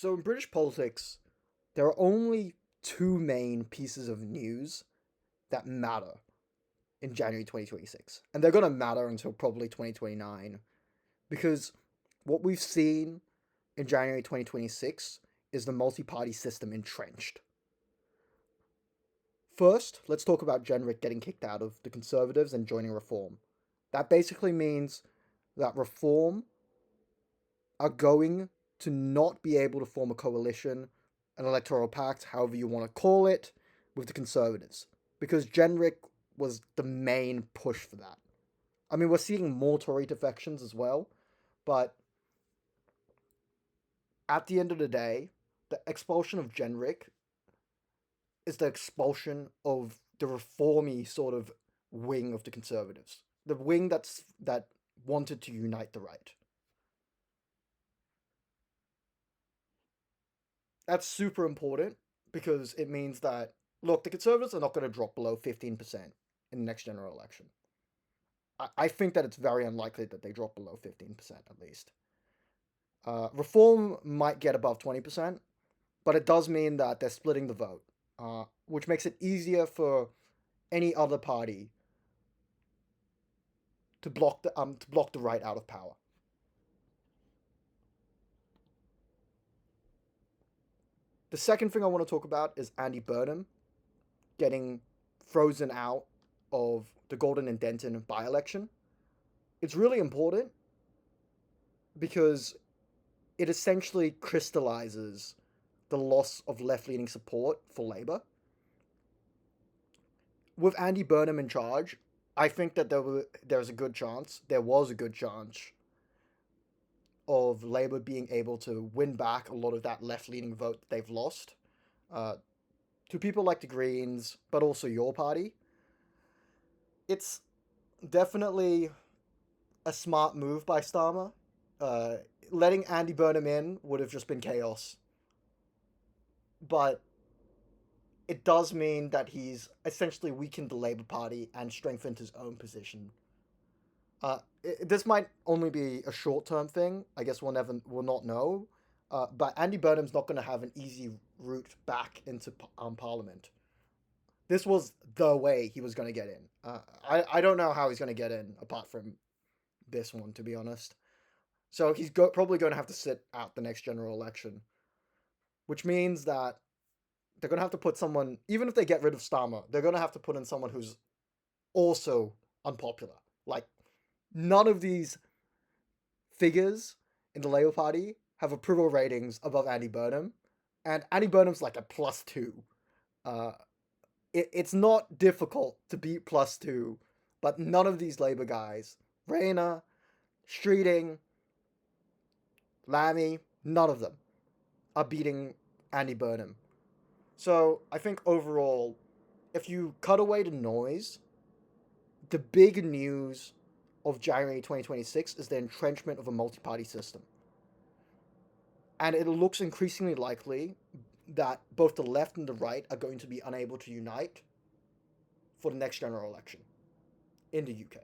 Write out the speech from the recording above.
So in British politics, there are only two main pieces of news that matter in January 2026. And they're going to matter until probably 2029 because what we've seen in January 2026 is the multi-party system entrenched. First, let's talk about Jenrick getting kicked out of the Conservatives and joining Reform. That basically means that Reform are going to not be able to form a coalition, an electoral pact, however you want to call it, with the Conservatives. Because Jenrick was the main push for that. I mean, we're seeing more Tory defections as well, but at the end of the day, the expulsion of Jenrick is the expulsion of the reformy sort of wing of the Conservatives. The wing that wanted to unite the right. That's super important because it means that, look, the Conservatives are not going to drop below 15% in the next general election. I think that it's very unlikely that they drop below 15% at least. Reform might get above 20%, but it does mean that they're splitting the vote, which makes it easier for any other party to block the right out of power. The second thing I want to talk about is Andy Burnham getting frozen out of the Golden and Denton by-election. It's really important because it essentially crystallizes the loss of left-leaning support for Labour. With Andy Burnham in charge, I think that there was a good chance of Labour being able to win back a lot of that left-leaning vote that they've lost to people like the Greens, but also your party. It's definitely a smart move by Starmer. Letting Andy Burnham in would have just been chaos. But it does mean that he's essentially weakened the Labour Party and strengthened his own position. This might only be a short-term thing. I guess we'll not know. But Andy Burnham's not going to have an easy route back into Parliament. This was the way he was going to get in. I don't know how he's going to get in apart from this one, to be honest. So he's probably going to have to sit out the next general election, which means that they're going to have to put someone, even if they get rid of Starmer, they're going to have to put in someone who's also unpopular. Like, none of these figures in the Labour Party have approval ratings above Andy Burnham, and Andy Burnham's like a +2. It's not difficult to beat +2, but none of these Labour guys, Rayner, Streeting, Lammy, none of them are beating Andy Burnham. So I think overall, if you cut away the noise, the big news of January 2026 is the entrenchment of a multi-party system. And it looks increasingly likely that both the left and the right are going to be unable to unite for the next general election in the UK.